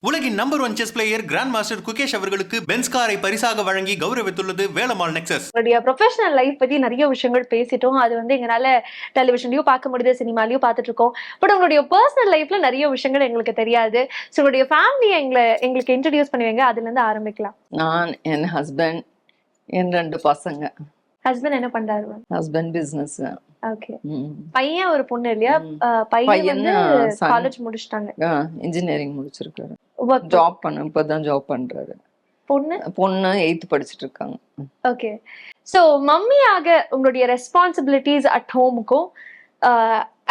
உலகின் number 1 chess player grand master Gukesh அவர்களுக்கு Benz காரை பரிசாக வழங்கி கௌரவித்துள்ளது வேலம்மாள் நெக்சஸ். உங்களுடைய ப்ரொஃபஷனல் லைஃப் பத்தி நிறைய விஷயங்கள் பேசிட்டோம். அது எங்களால டெலிவிஷன்லயும் பார்க்க முடியுது, சினிமாலயும் பார்த்துட்டு இருக்கோம். பட் உங்களுடைய பர்சனல் லைஃப்ல நிறைய விஷயங்கள் எங்களுக்கு தெரியாது. ஸோ உங்களுடைய ஃபேமிலியை எங்களுக்கு இன்ட்ரடியூஸ் பண்ணுவீங்க, அதுல இருந்து ஆரம்பிக்கலாம். நான், என் ஹஸ்பண்ட், என் 2 பசங்க. ஹஸ்பண்ட் என்ன பண்றாரு? Husband business. ஓகே. பையன் ஒரு பொண்ணு இல்லையா? பையன் காலேஜ் முடிச்சிட்டாங்க, இன்ஜினியரிங் முடிச்சிருக்காரு. இப்பதான் ஜாப் பண்றாரு. பொண்ணு 8th படிச்சிட்டு இருக்காங்க. ஓகே. சோ மம்மியாக உங்களுடைய ரெஸ்பான்சிபிலிட்டிஸ் அட் ஹோமுக்கும்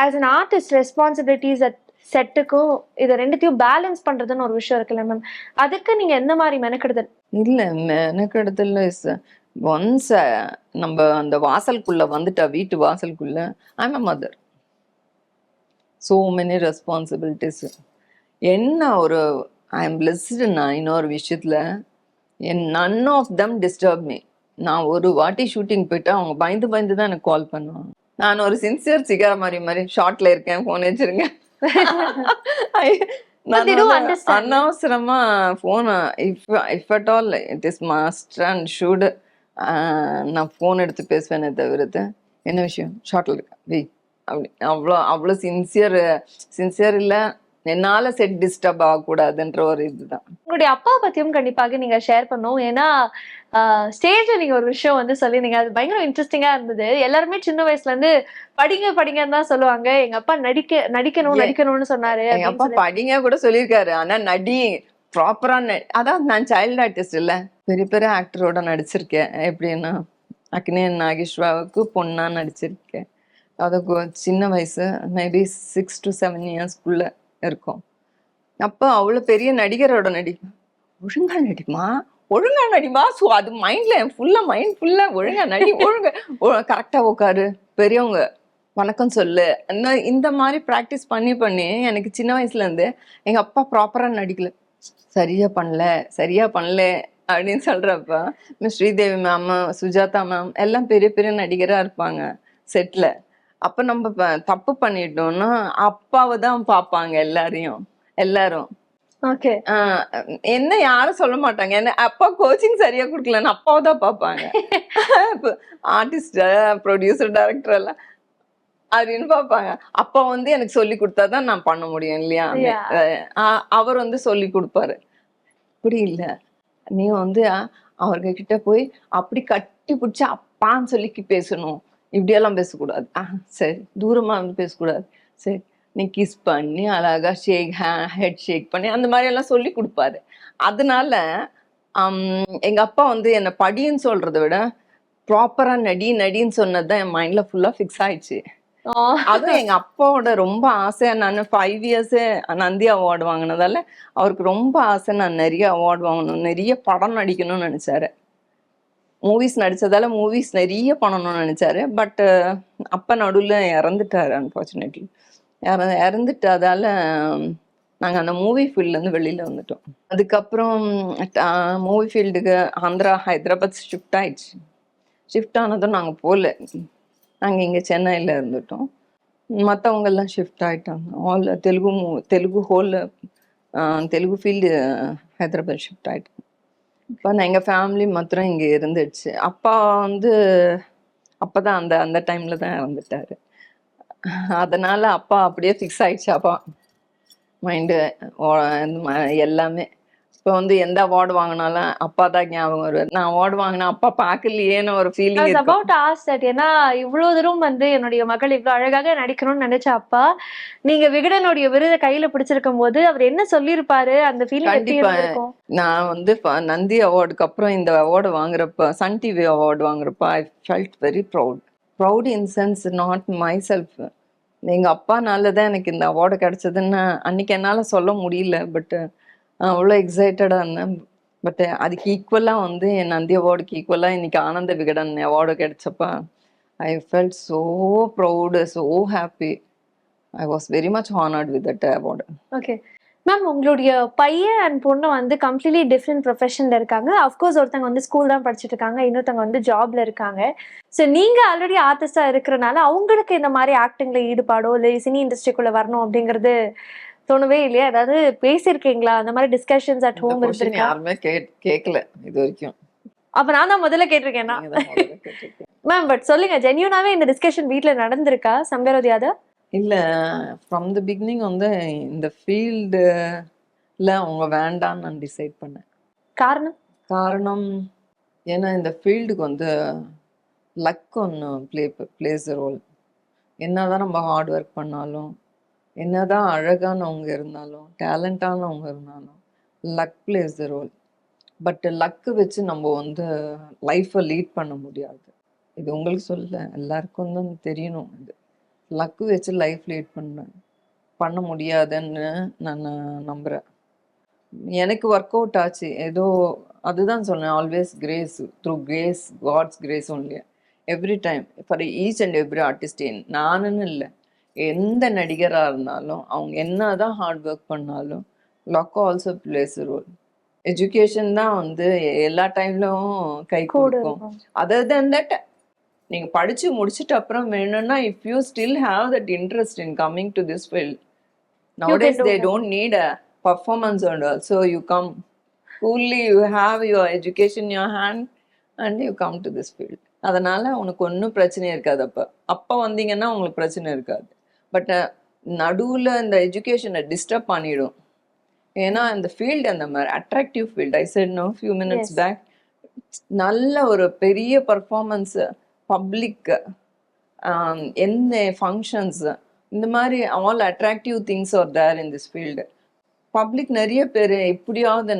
as an artist responsibilities at செட்டுக்கும் இதை ரெண்டுத்தையும் பேலன்ஸ் பண்றதுன்னு ஒரு விஷயம் இருக்குல்ல மேம், அதுக்கு நீங்க எந்த மாதிரி மெனக்கெடுதல்? இல்ல மெனக்கெடுதல் ஒன்ஸ் நம்ம அந்த வாசலுக்குள்ள வந்துட்டா, வீட்டு வாசலுக்குள்ள I'm a mother, so many responsibilities. என்ன ஒரு ஐ எம் பிளெஸ்டுன்னா இன்னொரு விஷயத்துல none of them disturb me. நான் ஒரு வாட்டி ஷூட்டிங் போயிட்டு அவங்க பயந்து தான் எனக்கு கால் பண்ணுவாங்க. நான் ஒரு சின்சியர் சிகா மாதிரி ஷார்ட்ல இருக்கேன், போன் வச்சிருங்க, அனவசரமா phone if at all it is must and should நான் போன் எடுத்து பேசுவேனே தவிர்த்து என்ன விஷயம் ஷார்ட்ல இருக்கேன் வெய் அப்படி அவ்வளோ சின்சியர் இல்லை. என்னால செட் டிஸ்டர்ப் ஆகக்கூடாதுன்ற ஒரு இதுதான். உங்களுடைய அப்பா பத்தியும் கண்டிப்பாக நீங்க ஷேர் பண்ணும். ஏன்னா ஸ்டேஜ்ல நீங்க ஒரு விஷயம் சொல்லிருந்தீங்க, அது பயங்கர இன்ட்ரெஸ்டிங்கா இருந்தது. எல்லாருமே சின்ன வயசுல இருந்து படிங்கன்னு தான் சொல்லுவாங்க. எங்க அப்பா நடிக்கணும்னு சொன்னாரு. எங்க அப்பா படிங்க கூட சொல்லியிருக்காரு, ஆனா நடி ப்ராப்பரா அதான் நான் சைல்டு ஆர்டிஸ்ட் இல்ல, பெரிய ஆக்டரோட நடிச்சிருக்கேன். எப்படின்னா அக்னி நாகேஸ்வராவுக்கு பொண்ணா நடிச்சிருக்கேன். அதுக்கு சின்ன வயசு மேபி 6 to 7 இயர்ஸ்க்குள்ள இருக்கும். அப்போ அவ்வளோ பெரிய நடிகரோட ஒழுங்கா நடிமா. ஸோ அது மைண்ட் ஃபுல்லா ஒழுங்கா நடி, கரெக்டா உட்காரு, பெரியவங்க வணக்கம் சொல்லு, இந்த மாதிரி ப்ராக்டிஸ் பண்ணி எனக்கு சின்ன வயசுல இருந்து எங்க அப்பா ப்ராப்பரா நடிக்கல, சரியா பண்ணல அப்படின்னு சொல்றப்ப miss Sridevi ma'am, Sujatha ma'am எல்லாம் பெரிய நடிகரா இருப்பாங்க செட்ல. அப்ப நம்ம தப்பு பண்ணிட்டோம்னா அப்பாவை தான் பார்ப்பாங்க எல்லாரும். என்ன யாரும் சொல்ல மாட்டாங்க, என்ன அப்பா கோச்சிங் சரியா கொடுக்கலன்னு அப்பாவை தான் பார்ப்பாங்க. ஆர்டிஸ்ட், ப்ரொடியூசர், டைரக்டர் எல்லாம் அப்படின்னு பார்ப்பாங்க. அப்பா எனக்கு சொல்லி கொடுத்தாதான் நான் பண்ண முடியும் இல்லையா. அவர் சொல்லி கொடுப்பாரு. அப்படி இல்லை, நீ அவர்கிட்ட போய் அப்படி கட்டி பிடிச்சி அப்பான்னு சொல்லி பேசணும், இப்படியெல்லாம் பேசக்கூடாது, சரி தூரமா பேசக்கூடாது, சரி நீ கிஸ் பண்ணி அழகா ஹெட் ஷேக் பண்ணி அந்த மாதிரி எல்லாம் சொல்லி கொடுப்பாரு. அதனால எங்க அப்பா என்னை படின்னு சொல்றதை விட ப்ராப்பரா நடின்னு சொன்னதுதான் என் மைண்ட்ல ஃபுல்லா ஃபிக்ஸ் ஆயிடுச்சு. அதுவும் எங்க அப்பாவோட ரொம்ப ஆசையா, நான் 5 years நந்தி அவார்டு வாங்கினதால அவருக்கு ரொம்ப ஆசை நான் நிறைய அவார்டு வாங்கணும், நிறைய படம் நடிக்கணும்னு நினைச்சாரு. மூவிஸ் நடிச்சதால மூவிஸ் நிறைய பண்ணணும்னு நினைச்சாரு. பட் அப்பா நடுவில் இறந்துட்டாரு. அன்பார்ச்சுனேட்லி இறந்துட்டதால நாங்க அந்த மூவி ஃபீல்ட்ல இருந்து வெளியில வந்துட்டோம். அதுக்கப்புறம் மூவி ஃபீல்டுக்கு ஆந்திரா, ஹைதராபாத் ஷிஃப்ட் ஆயிடுச்சு. ஷிஃப்ட் ஆனதும் நாங்க போகல, நாங்க இங்க சென்னையில இருந்துட்டோம். மற்றவங்க எல்லாம் ஷிஃப்ட் ஆயிட்டாங்க. All Telugu whole Telugu field Hyderabad shift ஆயிட்டாங்க. இப்போ எங்கள் ஃபேமிலி மாத்திரம் இங்கே இருந்துடுச்சு. அப்பா அப்போதான் அந்த டைமில் தான் இறந்துட்டாரு. அதனால அப்பா அப்படியே ஃபிக்ஸ் ஆயிடுச்சு. அப்பா மைண்டு எல்லாமே இப்போ எந்த அவார்டு வாங்கினாலும் அப்பா தான் ஞாபகம் வருவார். நான் அவார்டு வாங்கினா அப்பா பார்க்கலையேன்னு ஒரு ஃபீலிங். About ask that. ஏன்னா இவ்வளவு தூரம் என்னுடைய மகள் இவ்வளவு அழகாக நடிக்கணும்னு நினைச்ச அப்பா, நீங்க விகடனுடைய விருதை கையில பிடிச்சிருக்கும் போது அவர் என்ன சொல்லியிருப்பாரு, அந்த ஃபீலிங் கண்டிப்பா. நான் நந்தி அவார்டுக்கு அப்புறம் இந்த அவார்டு வாங்குறப்ப, சன் டிவி அவார்டு வாங்குறப்ப I felt very proud in sense not myself. எங்க அப்பானாலதான் எனக்கு இந்த அவார்டு கிடைச்சதுன்னு அன்னைக்கு என்னால சொல்ல முடியல. பட் அவ்வளோ எக்ஸைட்டடாக இருந்தேன். பட் அதுக்கு ஈக்குவலாக என் நந்தி அவார்டுக்கு ஈக்குவலாக இன்னைக்கு ஆனந்த விகடன் அவார்டு கிடைச்சப்ப I felt so proud, so happy. I was very much honoured with that award. Okay ma'am, உங்களுடைய பையன் அண்ட் பொண்ணு கம்ப்ளீட்லி டிஃப்ரெண்ட் ப்ரொஃபஷன்ல இருக்காங்க. அஃப்கோர்ஸ் ஒருத்தவங்க ஸ்கூல் தான் படிச்சுட்டு இருக்காங்க, இன்னொருத்தவங்க ஜாப்ல இருக்காங்க. ஸோ நீங்க ஆல்ரெடி ஆர்டிஸ்டா இருக்கிறனால அவங்களுக்கு இந்த மாதிரி ஆக்டிங்ல ஈடுபாடோ இல்லை சினி இண்டஸ்ட்ரிக்குள்ள வரணும் அப்படிங்கிறது தோணவே இல்லையா? ஏதாவது பேசியிருக்கீங்களா? அந்த மாதிரி டிஸ்கஷன்ஸ் அட் இந்த ஹோம் கொஸ்டின் இருந்திருக்கா? யாருமே கேட்கல இது வரைக்கும். அப்ப நான் தான் முதல்ல கேட்டிருக்கேனா? நீங்க தான் முதல்ல கேட்டிருக்கீங்க. மேம் பட் சொல்லுங்க, ஜென்யூனாவே இந்த டிஸ்கஷன் வீட்ல நடந்திருக்கா சம்வேர் ஆர் தி அதர்? இல்ல ஃப்ரம் த பிகினிங் வந்து இந்த ஃபீல்டுல அவங்க வேண்டான்னு நான் டிசைட் பண்ணேன். காரணம்? காரணம் ஏன்னா இந்த ஃபீல்டுக்கு வந்து லக் ஒன்று பிளேஸ் ரோல். என்னதான் நம்ம ஹார்ட் ஒர்க் பண்ணாலும், என்னதான் அழகானவங்க இருந்தாலும், டேலண்டானவங்க இருந்தாலும், luck plays the role. But luck வச்சு நம்ம வந்து லைஃப்பை லீட் பண்ண முடியாது. இது உங்களுக்கு சொல்ல எல்லாருக்கும் தான் தெரியணும். இது லக்கு வச்சு லைஃப் லீட் பண்ண முடியாதுன்னு நான் நம்புகிறேன். எனக்கு ஒர்க் அவுட் ஆச்சு ஏதோ. அதுதான் சொன்னேன், always grace, through grace, God's grace only every time for each and every artist. நானுன்னு இல்லை, எந்த நடிகராக இருந்தாலும் அவங்க என்ன தான் ஹார்ட் ஒர்க் பண்ணாலும் luck also plays role. Education தான் வந்து எல்லா டைம்லும் கை கூட கொடுக்கும். இருக்கும். அதர் தென் தட் நீங்கள் படித்து முடிச்சிட்டு அப்புறம் வேணும்னா if you still have that interest in coming to this field, nowadays do they that. don't need a performance and all, so you come coolly, you have your education in your hand and you come to this field. அதனால உனக்கு ஒன்றும் பிரச்சனை இருக்காது. அப்போ வந்தீங்கன்னா உங்களுக்கு பிரச்சனை இருக்காது. பட் நடுவில் இந்த எஜுகேஷனை டிஸ்டர்ப் பண்ணிடும். ஏன்னா இந்த ஃபீல்டு அந்த மாதிரி attractive field. I said no few minutes Yes. Back, நல்ல ஒரு பெரிய பர்ஃபார்மன்ஸ், பப்ளிக், எந்த ஃபங்க்ஷன்ஸ், இந்த மாதிரி all attractive things are there in this field. Public நிறைய பேர் எப்படியாவது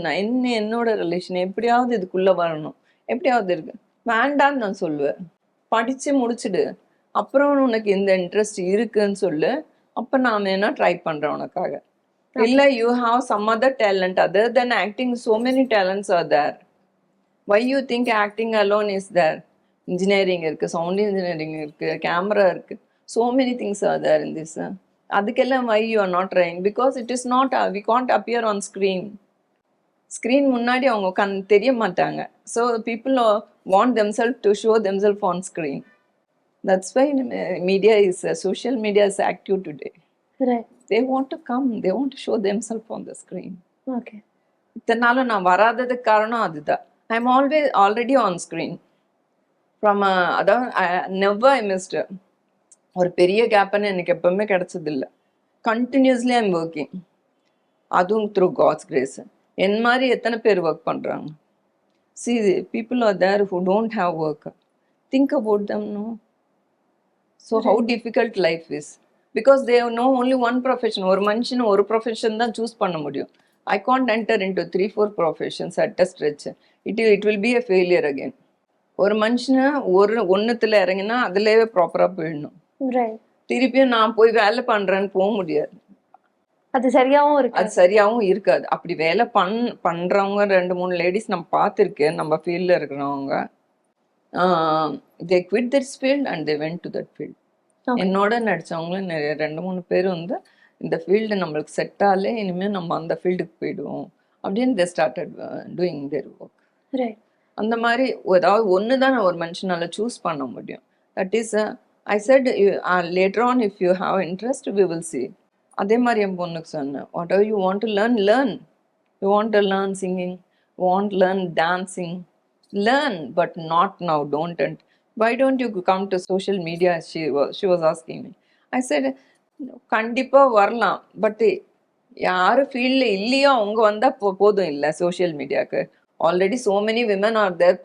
என்னோட ரிலேஷன் எப்படியாவது இதுக்குள்ளே வரணும், எப்படியாவது இருக்கு வேண்டான்னு நான் சொல்லுவேன். படித்து முடிச்சுடு, அப்புறம் உனக்கு இந்த இன்ட்ரெஸ்ட் இருக்குன்னு சொல்லு, அப்போ நான் வேணா ட்ரை பண்ணுறேன் உனக்காக. இல்லை you have some other talent other than acting, so many talents are there. Why you think acting alone is there? Engineering இருக்குது, சவுண்ட் இன்ஜினியரிங் இருக்குது, கேமரா இருக்குது, so many things are there in this. அதுக்கெல்லாம் why you are not trying? Because it is not, we can't appear on screen. Screen முன்னாடி அவங்க தெரிய மாட்டாங்க. So people want themselves to show themselves on screen. That's why media is, social media is active today. Right. They want to come, they want to show themselves on the screen. Okay. இத்தனை நாளும் நான் வராததுக்கு காரணம் அதுதான். I am already on screen. From அதான் never I missed. ஒரு பெரிய கேப்னு எனக்கு எப்பவுமே கிடைச்சதில்லை. கண்டினியூஸ்லி ஐம் ஒர்க்கிங், அதுவும் த்ரூ காட்ஸ் கிரேஸ். என் மாதிரி எத்தனை பேர் ஒர்க் பண்ணுறாங்க? See people are there who don't have work. Think about them. No, so how difficult life is, because they know only one profession. ஒரு மனுஷன் ஒரு ப்ரொஃபஷன் தான் சூஸ் பண்ண முடியும். I can't enter into 3-4 professions at a stretch. It will be a failure again. ஒரு மனுஷனை ஒன்றுத்தில் இறங்கினா அதுலேயே ப்ராப்பராக போயிடணும். திருப்பியும் நான் போய் வேலை பண்றேன்னு போக முடியாது. அது சரியாவும் இருக்கு, அது சரியாவும் இருக்காது. அப்படி வேலை பண்றவங்க 2-3 லேடிஸ் நம்ம பார்த்துருக்கேன். நம்ம ஃபீல்டில் இருக்கிறவங்க they quit this field and they went to that field. என்னோட நடிச்சவங்களும் நிறைய 2-3 பேர் வந்து இந்த ஃபீல்டு நம்மளுக்கு செட் ஆகல, இனிமேல் நம்ம அந்த ஃபீல்டுக்கு போயிடுவோம் அப்படின்னு they started doing their work. அந்த மாதிரி ஏதாவது ஒன்று தான் ஒரு மனுஷனால சூஸ் பண்ண முடியும். That is I said, later on if you have interest we will see. அதே மாதிரி என் பொண்ணுக்கு சொன்னேன், whatever you want to learn. You want to learn singing, you want to learn dancing, learn, but not now, don't. And why don't you come to social media? She was asking me. I said, கண்டிப்பா வரலாம், but யாரு ஃபீல்ட்ல இல்லையோ அவங்க வந்தா போதும். இல்லை social மீடியாவுக்கு already so many women are there,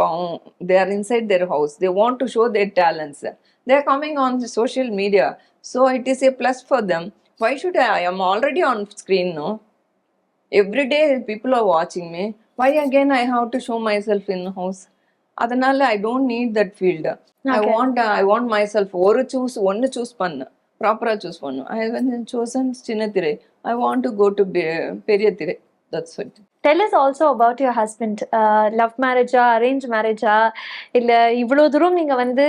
they are inside their house, they want to show their talents, they are coming on the social media, so it is a plus for them. Why should I am already on screen, no? Every day people are watching me, why again I have to show myself in house? அதனால I don't need that field. I want myself ஒன்று choose பண்ண ப்ராப்பராக choose பண்ணும். I have chosen சின்ன திரை. I want to go to பெரிய திரை. That's it. Tell us also about your husband. Love marriage-ஆ, arrange marriage-ஆ, இல்லை இவ்வளோ தூரம் நீங்கள் வந்து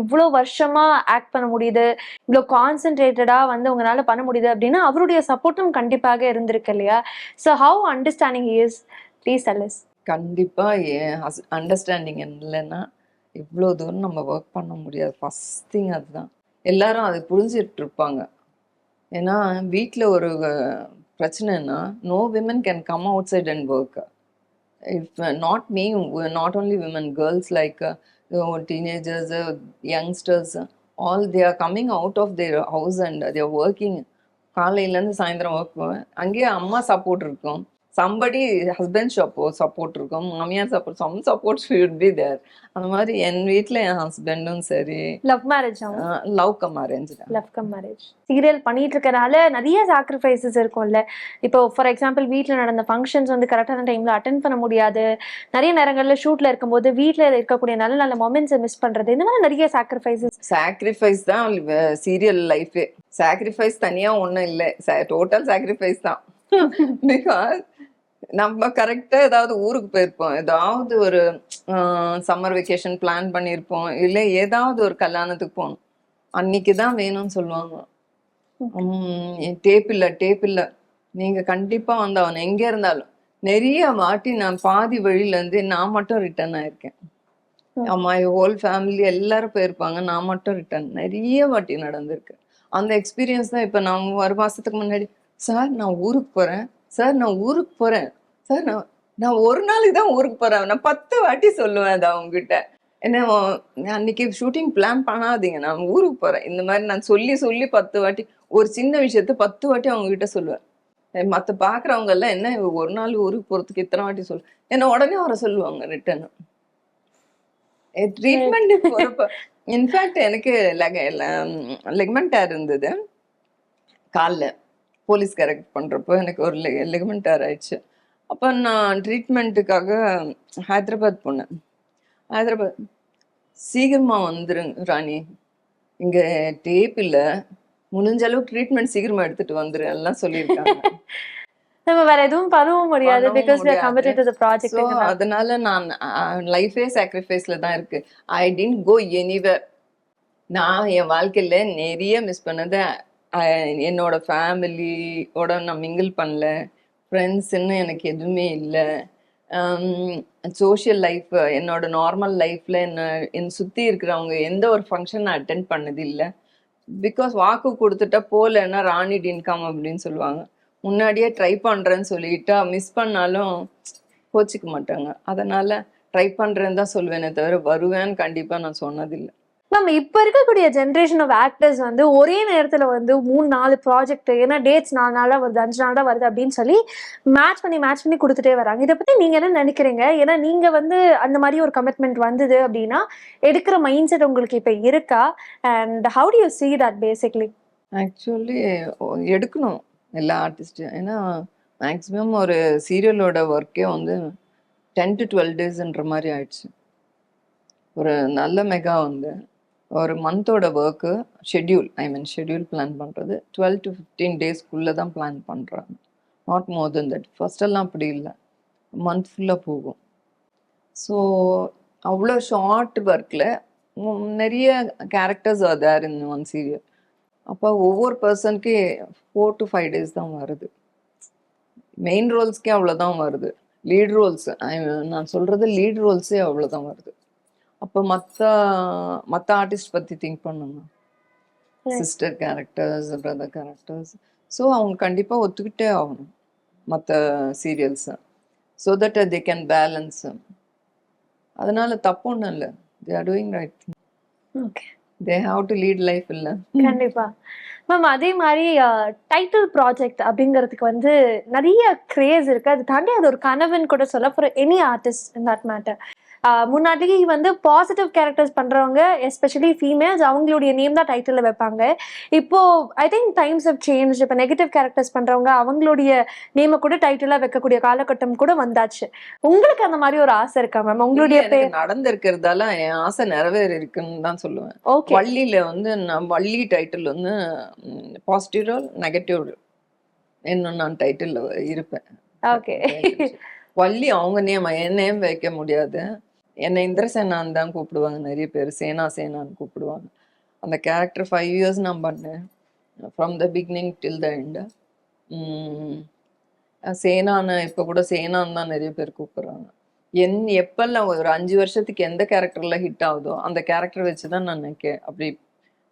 இவ்வளோ வருஷமாக ஆக்ட் பண்ண முடியுது, இவ்வளோ கான்சென்ட்ரேட்டடாக வந்து உங்களால் பண்ண முடியுது அப்படின்னா அவருடைய சப்போர்ட்டும் கண்டிப்பாக இருந்திருக்கு இல்லையா? So how understanding is, please tell us. கண்டிப்பாக அண்டர்ஸ்டாண்டிங் இல்லைன்னா இவ்வளோ தூரம் நம்ம ஒர்க் பண்ண முடியாது. ஃபஸ்ட் திங் அதுதான். எல்லாரும் அதை புரிஞ்சிட்டு இருப்பாங்க. ஏன்னா வீட்டில் ஒரு பிரச்சனைனா no women can come outside and work. If not me, not only women, girls like teenagers, youngsters, all they are coming out of their house and they are working. காலையிலேருந்து சாயந்தரம் ஒர்க் போவேன். அங்கேயே அம்மா support இருக்கும், somebody husband support இருக்கும், மாமியார் support, some support should be there. அந்த மாதிரி என் வீட்டில் என் ஹஸ்பண்டும் சரி. Love marriage love cum arrange. Love cum marriage. Serial பண்ணிட்டு இருக்கனால நிறைய சாக்ரிஃபைசஸ் இருக்கும்ல. இப்போ ஃபார் எக்ஸாம்பிள் வீட்டில் நடந்த ஃபங்க்ஷன்ஸ் வந்து கரெக்டான டைம்ல அட்டென்ட் பண்ண முடியாது, நிறைய நேரங்களில் ஷூட்ல இருக்கும்போது வீட்டில் இருக்கக்கூடிய நல்ல நல்ல மொமெண்ட்ஸை மிஸ் பண்றது, இந்த மாதிரி நிறைய சாக்ரிஃபைஸ் தான் சீரியல் லைஃபே. சாக்ரிஃபைஸ் தனியா ஒன்றும் இல்லை, டோட்டல் சாக்ரிஃபைஸ் தான். பிகாஸ் நம்ம கரெக்டா ஏதாவது ஊருக்கு போயிருப்போம், ஏதாவது ஒரு சம்மர் வெக்கேஷன் பிளான் பண்ணியிருப்போம், இல்லை ஏதாவது ஒரு கல்யாணத்துக்கு போகணும், அன்னைக்கு தான் வேணும்னு சொல்லுவாங்க. டேப் இல்லை நீங்க கண்டிப்பா வந்து அவன் எங்க இருந்தாலும். நிறைய வாட்டி நான் பாதி வழியில இருந்து நான் மட்டும் ரிட்டர்ன் ஆயிருக்கேன். மை ஹோல் ஃபேமிலி எல்லாரும் போயிருப்பாங்க, நான் மட்டும் ரிட்டர்ன் நிறைய வாட்டி நடந்திருக்கு. அந்த எக்ஸ்பீரியன்ஸ் தான். இப்போ நான் 1 மாசத்துக்கு முன்னாடி, சார் நான் ஊருக்கு போறேன், சார் நான் ஒரு நாளைக்கு தான் ஊருக்கு போறேன், நான் 10 வாட்டி சொல்லுவேன் அது அவங்ககிட்ட. என்ன அன்னைக்கு ஷூட்டிங் பிளான் பண்ணாதீங்க, நான் ஊருக்கு போறேன், இந்த மாதிரி நான் சொல்லி 10 வாட்டி ஒரு சின்ன விஷயத்த 10 வாட்டி அவங்க கிட்ட சொல்லுவேன். மற்ற பாக்குறவங்க எல்லாம் என்ன ஒரு நாள் ஊருக்கு போறதுக்கு இத்தனை வாட்டி சொல்லு, என்ன உடனே வர சொல்லுவாங்க ரிட்டர்ன். ட்ரீட்மெண்ட் போறப்ப இன்ஃபேக்ட் எனக்கு லெக்மெண்ட் டேர் இருந்தது காலில், போலீஸ் கரெக்ட் பண்றப்போ எனக்கு ஒரு லெக்மெண்ட் டேர் ஆயிடுச்சு. அப்போ நான் ட்ரீட்மெண்ட்டுக்காக ஹைதராபாத் போனேன். ஹைதராபாத் சீக்கிரமா வந்துருங்க ராணி, இங்க டேப் இல்லை, முடிஞ்ச அளவுக்கு ட்ரீட்மெண்ட் சீக்கிரமா எடுத்துட்டு வந்துரு எல்லாம் சொல்லியிருக்காங்க. நம்ம வேற எதுவும் பண்ணவும் முடியாது, because we are committed to the project. So அதனால நான் லைஃபே சாக்ரிஃபைஸ்ல தான் இருக்கு. I didn't go anywhere. நான் என் வாழ்க்கையில நிறைய மிஸ் பண்ணது என்னோட ஃபேமிலியோட நான் மிங்கிள் பண்ணல, ஃப்ரெண்ட்ஸ்ன்னு எனக்கு எதுவுமே இல்லை, சோஷியல் லைஃப் என்னோட நார்மல் லைஃப்ல என் சுற்றி இருக்கிறவங்க எந்த ஒரு ஃபங்க்ஷன் நான் அட்டென்ட் பண்ணது இல்லை. பிகாஸ் வாக்கு கொடுத்துட்டா போகலன்னா ராணி டின்கம் அப்படின்னு சொல்லுவாங்க. முன்னாடியே ட்ரை பண்ணுறேன்னு சொல்லிட்டா மிஸ் பண்ணாலும் கோச்சிக்க மாட்டாங்க. அதனால ட்ரை பண்ணுறேன்னு தான் சொல்லுவேனே தவிர வருவேன்னு கண்டிப்பாக நான் சொன்னதில்லை. மேம், இப்போ இருக்கக்கூடிய ஜென்ரேஷன் ஆஃப் ஆக்டர்ஸ் வந்து ஒரே நேரத்தில் வந்து 3-4 ப்ராஜெக்ட், ஏன்னா டேட்ஸ் 4 நாளாக வருது, 5 நாள் தான் வருது அப்படின்னு சொல்லி மேட்ச் பண்ணி கொடுத்துட்டே வராங்க. இதை பற்றி நீங்கள் என்ன நினைக்கிறீங்க? ஏன்னா நீங்கள் வந்து அந்த மாதிரி ஒரு கமிட்மெண்ட் வந்தது அப்படின்னா எடுக்கிற மைண்ட் செட் உங்களுக்கு இப்போ இருக்கா? And how to you see that basically? Actually எடுக்கணும் எல்லா ஆர்டிஸ்ட்டும். ஏன்னா மேக்ஸிமம் ஒரு சீரியலோட ஒர்க்கே வந்து 10 to 12 டேஸ்ன்ற மாதிரி ஆயிடுச்சு. ஒரு நல்ல மெகா வந்து ஒரு மந்தோட ஒர்க்கு ஷெட்யூல் பிளான் பண்ணுறது 12 to 15 டேஸ்க்குள்ளே தான் பிளான் பண்ணுறாங்க, நாட் மோர் தென் தட். ஃபர்ஸ்டெல்லாம் அப்படி இல்லை, மந்த் ஃபுல்லாக போகும். ஸோ அவ்வளோ ஷார்ட் ஒர்க்கில் நிறைய characters there in one serial. அப்போ ஒவ்வொரு பர்சனுக்கு 4 to 5 டேஸ் தான் வருது. மெயின் ரோல்ஸ்க்கே அவ்வளோதான் வருது. லீட் ரோல்ஸ் நான் சொல்கிறது லீட் ரோல்ஸே அவ்வளோதான் வருது. அப்போ மற்ற ஆர்டிஸ்ட் பற்றி திங்க் பண்ணுங்க, sister characters, brother characters. So அவங்க கண்டிப்பாக ஒத்துக்கிட்டே ஆகணும் மற்ற சீரியல்ஸை, so that they can balance. அதனால தப்பு ஒன்றும் இல்லை, they are doing right thing. Okay, they have to lead life. இல்லை கண்டிப்பா மேம். அதே மாதிரி டைட்டில் ப்ராஜெக்ட் அப்படிங்கிறதுக்கு வந்து நிறைய கிரேஸ் இருக்கு. அது தாண்டி அது ஒரு கனவுன்னு கூட சொல்ல for any artist in that matter. முன்னாடி வந்து பாசிட்டிவ் கேரக்டர்ஸ் பண்றவங்க எஸ்பெஷலி ஃபீமேல்ஸ் அவங்களுடைய நேம் தான் டைட்டில் வைப்பாங்க. இப்போ I think times have change. இப்போ நெகட்டிவ் கேரக்டர்ஸ் பண்றவங்க அவங்களுடைய நேமை கூட டைட்டிலா வைக்கக்கூடிய காலகட்டம் கூட வந்தாச்சு. உங்களுக்கு அந்த மாதிரி ஒரு ஆசை இருக்கா மேம்? உங்களுடைய பேர் நடந்திருக்கிறதால என் ஆசை நிறைவேறி இருக்குன்னு தான் சொல்லுவேன். வள்ளியில வந்து நான் வள்ளி டைட்டில் வந்து பாசிட்டிவ் ரோல், நெகட்டிவ் ரோல் இன்னும் நான் டைட்டில் இருப்பேன். ஓகே, வள்ளி அவங்க நேம், என் நேம் வைக்க முடியாது. என்னை இந்திரசேனான்னு தான் கூப்பிடுவாங்க நிறைய பேர், சேனான்னு கூப்பிடுவாங்க. அந்த கேரக்டர் 5 years நான் பண்ணேன், from the beginning till the end. சேனான்னு இப்போ கூட சேனான்னு தான் நிறைய பேர் கூப்பிடுறாங்க. எப்பெல்லாம் ஒரு 5 வருஷத்துக்கு எந்த கேரக்டர்ல ஹிட் ஆகுதோ அந்த கேரக்டர் வச்சு தான் நான் அப்படி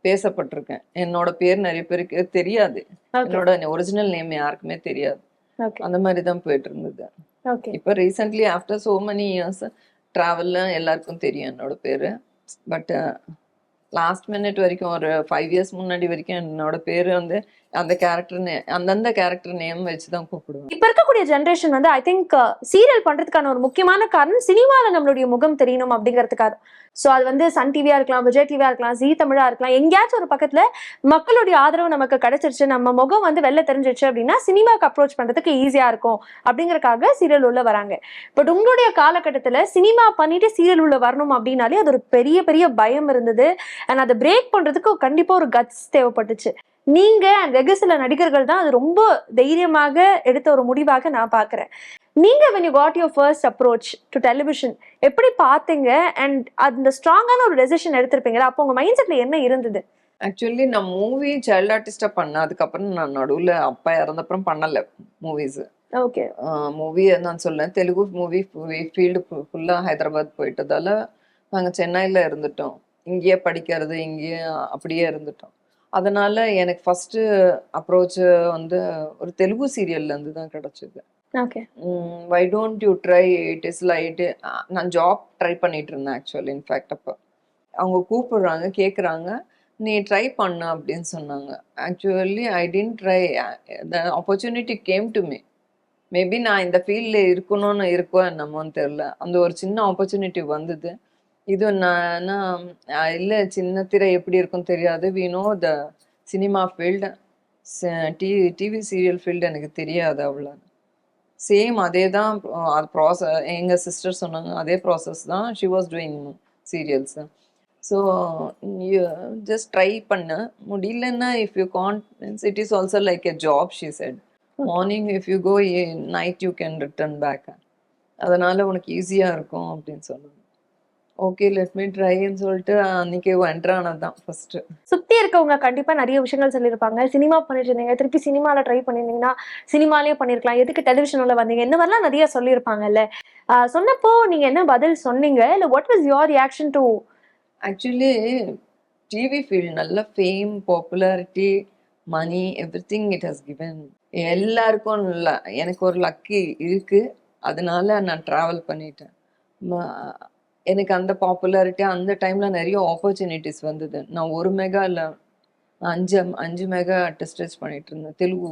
பேசப்பட்டிருக்கேன். என்னோட பேர் நிறைய பேருக்கு தெரியாது. ஓகே என்னோட ஒரிஜினல் நேம் யாருக்குமே தெரியாது. ஓகே அந்த மாதிரி தான் போயிட்டு இருந்தது. ஓகே இப்போ recently after so many years ட்ராவல்ல எல்லாருக்கும் தெரியும் என்னோட பேரு. பட் லாஸ்ட் மினிட் வரைக்கும் ஒரு 5 இயர்ஸ் முன்னாடி வரைக்கும் என்னோட பேரு வந்து அந்த அந்தந்த கேரக்டர் நேம் வச்சுதான் கூப்பிடுவேன். இப்ப இருக்கக்கூடிய ஜெனரேஷன் வந்து ஐ திங்க் சீரியல் பண்றதுக்கான ஒரு முக்கியமான காரணம் சினிமால நம்மளுடைய முகம் தெரியணும் அப்படிங்கிறதுக்காக. சோ அது வந்து சன் டிவியா இருக்கலாம், விஜய் டிவியா இருக்கலாம், ஜீ தமிழா இருக்கலாம், எங்கேயாச்சும் ஒரு பக்கத்துல மக்களுடைய ஆதரவு நமக்கு கிடைச்சிருச்சு, நம்ம முகம் வந்து வெளில தெரிஞ்சிருச்சு அப்படின்னா சினிமாக்கு அப்ரோச் பண்றதுக்கு ஈஸியா இருக்கும் அப்படிங்கறக்காக சீரியல் உள்ள வராங்க. பட் உங்களுடைய காலகட்டத்துல சினிமா பண்ணிட்டு சீரியல் உள்ள வரணும் அப்படின்னாலே அது ஒரு பெரிய பெரிய பயம் இருந்தது. அண்ட் அதை பிரேக் பண்றதுக்கு கண்டிப்பா ஒரு கட்ஸ் தேவைப்பட்டுச்சு. நீங்க அண்ட் வெகு சில நடிகர்கள் தான் அது ரொம்ப தைரியமாக எடுத்த ஒரு முடிவாக நான் பாக்குறேன். நீங்க when you got your first approach to television எப்படி பாத்தீங்க? அண்ட் அந்த ஸ்ட்ராங்கான ஒரு டெசிஷன் எடுத்திருப்பீங்களா? அப்போ உங்க மைண்ட் செட்ல என்ன இருந்தது? ஆக்சுவலி நான் மூவி சைல்ட் ஆர்டிஸ்டா பண்ணேன். அதுக்கப்புறம் நான் நடுவுல அப்பா இறந்தப்புறம் பண்ணல மூவிஸ். ஓகே மூவி நான் சொல்லேன், தெலுங்கு மூவி ஃபீல்டு ஃபுல்லா ஹைதராபாத் போயிட்டதால நாங்க சென்னையில இருந்துட்டோம். இங்கேயே படிக்கிறது, இங்கேயே அப்படியே இருந்துட்டோம். அதனால எனக்கு ஃபர்ஸ்ட் அப்ரோச் வந்து ஒரு தெலுங்கு சீரியல்ல இருந்து தான் கிடைச்சது. Okay why don't you try, it is light. நான் ஜாப் ட்ரை பண்ணிட்டு இருந்தேன் ஆக்சுவலி. இன்ஃபேக்ட் அப்போ அவங்க கூப்பிடுறாங்க, கேட்குறாங்க, நீ ட்ரை பண்ணு அப்படின்னு சொன்னாங்க. Actually I didn't try. The opportunity came to me. Maybe நான் இந்த ஃபீல்டில் இருக்கணும்னு இருக்கோ என்னமோன்னு தெரில. அந்த ஒரு சின்ன ஆப்பர்ச்சுனிட்டி வந்தது. இது நான் இல்லை, சின்ன திரை எப்படி இருக்குன்னு தெரியாது. We know the cinema field, TV serial field எனக்கு தெரியாது அவ்வளோ. சேம் அதே தான் அது ப்ராசஸ். எங்கள் சிஸ்டர் சொன்னாங்க அதே ப்ராசஸ் தான். She was doing serials. So just try பண்ண முடியலன்னா, if you can't means it is also like a job. She said morning if you go night you can return back. அதனால உனக்கு ஈஸியாக இருக்கும் அப்படின்னு சொன்னாங்க. ஓகே லெட் மீ ட்ரைன்னு சொல்லிட்டு அன்னைக்கு என்ட்ரானதான் ஃபர்ஸ்ட். சுத்தி இருக்கவங்க கண்டிப்பா நிறைய விஷயங்கள் சொல்லியிருப்பாங்க. சினிமா பண்ணிட்டு இருந்தீங்க, திருப்பி சினிமால ட்ரை பண்ணிருந்தீங்கன்னா சினிமாலே பண்ணிருக்கலாம், எதுக்கு டெலிவிஷன்ல வந்தீங்க, இந்த மாதிரிலாம் நிறைய சொல்லியிருப்பாங்கல்ல. சொன்னப்போ நீங்க என்ன பதில் சொன்னீங்க? இல்ல what was your reaction to? Actually TV field நல்ல fame, popularity, money, everything it has given. எல்லாருக்கும் இல்லை, எனக்கு ஒரு லக்கி இருக்கு. அதனால நான் ட்ராவல் பண்ணிட்டேன். எனக்கு அந்த பாப்புலாரிட்டி அந்த டைம்ல நிறைய ஆப்பர்ச்சுனிட்டிஸ் வந்தது. நான் 1 மெகா இல்லை 5 மெகா டெஸ்ட் பண்ணிட்டு இருந்தேன். Telugu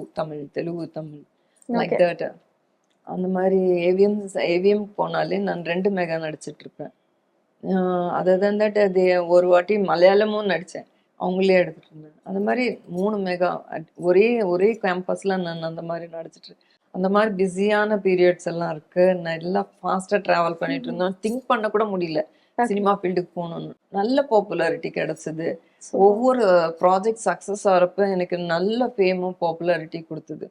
Tamil like that. அந்த மாதிரி ஏவிஎம் போனாலே நான் 2 மெகா நடிச்சிட்டு இருப்பேன். அதை தான் தட் அது ஒரு வாட்டி மலையாளமும் நடித்தேன், அவங்களே எடுத்துட்டு இருந்தேன். அந்த மாதிரி 3 மெகா ஒரே கேம்பஸ்ல நான் அந்த மாதிரி நடிச்சிட்டு. அந்த மாதிரி பிஸியான பீரியட்ஸ் எல்லாம் இருக்கு. நல்லா ஃபாஸ்டா டிராவல் பண்ணிட்டு இருந்தோம். திங்க் பண்ண கூட முடியல சினிமா ஃபீல்டுக்கு போகணும்னு. நல்ல பாப்புலாரிட்டி கிடைச்சது. ஒவ்வொரு ப்ராஜெக்ட் சக்சஸ் ஆகிறப்ப எனக்கு நல்ல ஃபேமும் பாப்புலாரிட்டி கொடுத்தது.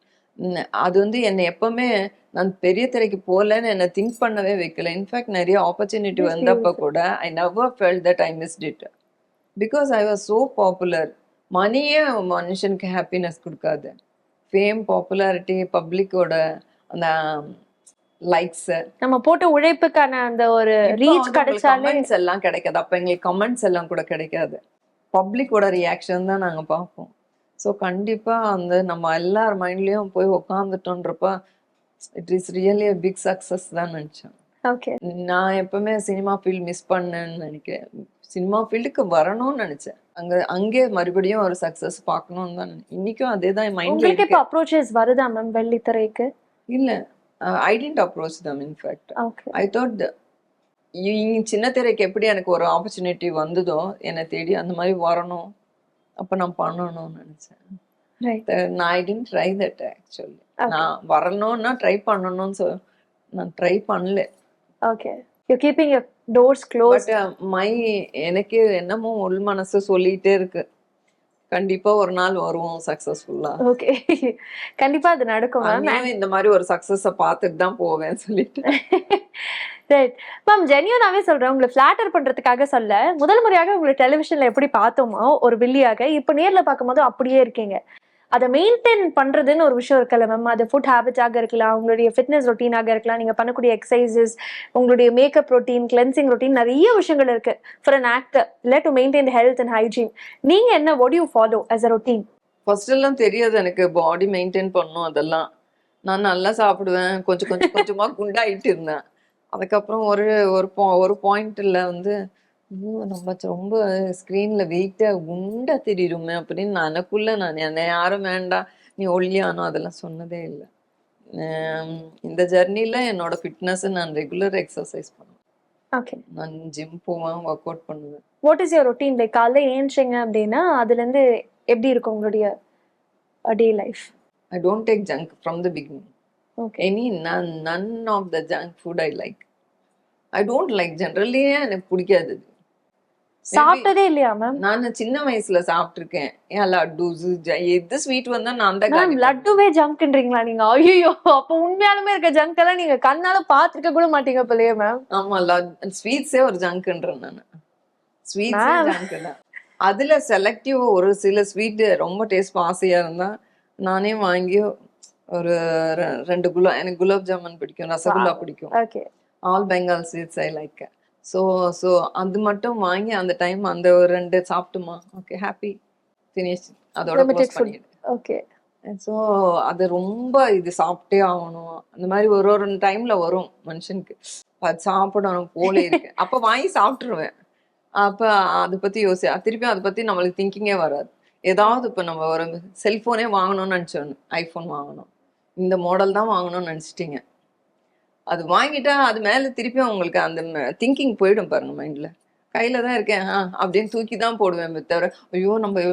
அது வந்து என்னை எப்பவுமே நான் பெரிய திரைக்கு போகலன்னு என்னை திங்க் பண்ணவே வைக்கல. இன்ஃபேக்ட் நிறைய ஆப்பர்ச்சுனிட்டி வந்தப்ப கூட I never felt that I missed it because I was so popular. மணியே மனுஷனுக்கு ஹாப்பினஸ் கொடுக்காது. ஃபேம், பாப்புலாரிட்டி, பப்ளிக்கோட அந்த லைக்ஸ், நம்ம போட்ட உழைப்புக்கான அந்த ஒரு ரீச் கிடைச்சாலே கமெண்ட்ஸ் எல்லாம் கிடைக்காது. அப்ப எங்களுக்கு கமெண்ட்ஸ் எல்லாம் கூட கிடைக்காது. பப்ளிக்கோட ரியாக்ஷன் தான் நாங்க பார்ப்போம். ஸோ கண்டிப்பா அந்த நம்ம எல்லார் மைண்ட்லயும் போய் உட்காந்துட்டோன்றப்ப it is really a big success தான் நினைச்சேன். ஓகே நான் எப்பவுமே சினிமா ஃபீல்ட் மிஸ் பண்ணேன்னு நினைக்கிறேன். சினிமா ஃபீல்டுக்கு வரணும்னு நினைச்சேன். அங்கே மறுபடியும் ஒரு சக்சஸ் பார்க்கணும்னு தான் இன்னைக்கும் அதே தான் மைண்ட்ல உங்களுக்கு இருக்கு. இப்ப அப்ரோச்சஸ் வருதா மேம் வெள்ளித்திரைக்கு? இல்ல, I didn't approach them. In fact okay I thought சின்ன திரைக்கு எப்படி எனக்கு ஒரு ஆப்பர்ச்சுனிட்டி வந்ததோ என்னை தேடி அந்த மாதிரி வரணும், அப்ப நான் பண்ணணும்னு நினைச்சேன். ரைட் நான் I didn't try that actually. நான் வரணும்னா ட்ரை பண்ணணும்னு நான் ட்ரை பண்ணல. Okay you keeping your doors close. But எனக்கு என்னமோ உள் மனசு சொல்லிட்டே இருக்கு, கண்டிப்பா ஒரு நாள் வருவோம் சக்சஸ்ஃபுல்லா. ஓகே கண்டிப்பா அது நடக்கும் மேம். இந்த மாதிரி ஒரு சக்சஸ பார்த்துட்டு தான் போவேன்னு சொல்லிட்டு. ரைட் மேம், ஜென்யூனாவே சொல்றேன், உங்களை ஃபிளாட்டர் பண்றதுக்காக சொல்ல. முதல் முறையாக உங்களை டெலிவிஷன்ல எப்படி பார்த்தோமோ ஒரு வில்லியாக, இப்ப நேர்ல பார்க்கும்போது அப்படியே இருக்கீங்க. அதை மெயின்டைன் பண்றதுன்னு ஒரு விஷயம் இருக்குல்ல மேம். அது ஃபுட் ஹேபிட்ஸாக இருக்கலாம், உங்களுடைய ஃபிட்னஸ் ரொட்டீனாக இருக்கலாம், நீங்க பண்ணக்கூடிய எக்ஸசைசஸ், உங்களுடைய மேக்கப் ரொட்டீன், கிளென்சிங் ரொட்டீன், நிறைய விஷயங்கள் இருக்கு ஃபார் அன் ஆக்டர் இல்லை to maintain health and hygiene. நீங்க என்ன what do you follow as a routine? First எல்லாம் தெரியாது எனக்கு பாடி மெயின்டைன் பண்ணும் அதெல்லாம். நான் நல்லா சாப்பிடுவேன், கொஞ்சம் கொஞ்சம் கொஞ்சமா குண்டாயிட்டு இருந்தேன். அதுக்கப்புறம் ஒரு பாயிண்ட்ல வந்து ஐயோ நம்ம ரொம்ப ஸ்க்ரீன்ல வெயிட்டா குண்டா தெரியுமே அப்படின்னு நான் என்னை யாரும் வேண்டாம் நீ ஒல்லியானோ அதெல்லாம் சொன்னதே இல்லை. இந்த ஜர்னில என்னோட ஃபிட்னஸ் நான் ரெகுலர் எக்ஸசைஸ் பண்ணுவேன், ஓகே. நான் ஜிம் போவேன், ஒர்க் அவுட் பண்ணுவேன். What is your routine? Like காலைல ஏன்ச்சிங்க அப்படின்னா அதுல இருந்து எப்படி இருக்கும் உங்களுடைய day life? I don't take junk from the beginning. Okay. None of the junk food I like. I don't like generally. எனக்கு பிடிக்காது. சாப்பிட்டதே இல்லையா மேம்? நான் சின்ன வயசுல சாப்பிட்டிருக்கேன். ஏன் லட்டூஸ் எது ஸ்வீட் வந்தா நான் தான் மேம் லட்டுவே ஜங்க்ன்றீங்களா நீங்க? ஐயோ, அப்ப உண்மையாலுமே இருக்க ஜங்க் எல்லாம் நீங்க கண்ணால பாத்துக்க கூட மாட்டீங்க போலயே மேம். ஆமா, ஸ்வீட்ஸே ஒரு ஜங்க்ன்றேன் நான். ஸ்வீட்ஸே ஜங்க் தான். அதுல செலக்டிவ் ஒரு சில ஸ்வீட் ரொம்ப டேஸ்ட் ஆசையா இருந்தா நானே வாங்கி ஒரு 2 எனக்கு குலாப் ஜாமுன் பிடிக்கும், ரசகுல்லா பிடிக்கும். Okay. All Bengal sweets I like. So அது மட்டும் வாங்கி அந்த டைம் அந்த ஒரு 2 சாப்பிட்டுமா ஓகே ஹாப்பி ஃபினிஷ், அதோட க்ளோஸ் பண்ணிடு. ஓகே. ஸோ அது ரொம்ப இது சாப்பிட்டே ஆகணும் அந்த மாதிரி ஒரு டைம்ல வரும் மனுஷனுக்கு, அது சாப்பிடணும் போல இருக்கு. அப்போ வாங்கி சாப்பிட்டுருவேன். அப்போ அதை பத்தி திருப்பி அதை பத்தி நம்மளுக்கு திங்கிங்கே வராது. ஏதாவது இப்போ நம்ம ஒரு செல்ஃபோனே வாங்கணும்னு நினச்சோம், ஐஃபோன் வாங்கணும், இந்த மாடல் தான் வாங்கணும்னு நினச்சிட்டிங்க, அது வாங்கிட்டா அது மேலே திருப்பி உங்களுக்கு அந்த திங்கிங் போயிடும் பாருங்க மைண்டில். கையில் தான் இருக்கேன் அப்படின்னு தூக்கி தான் போடுவேன் தவிர ஐயோ நம்ம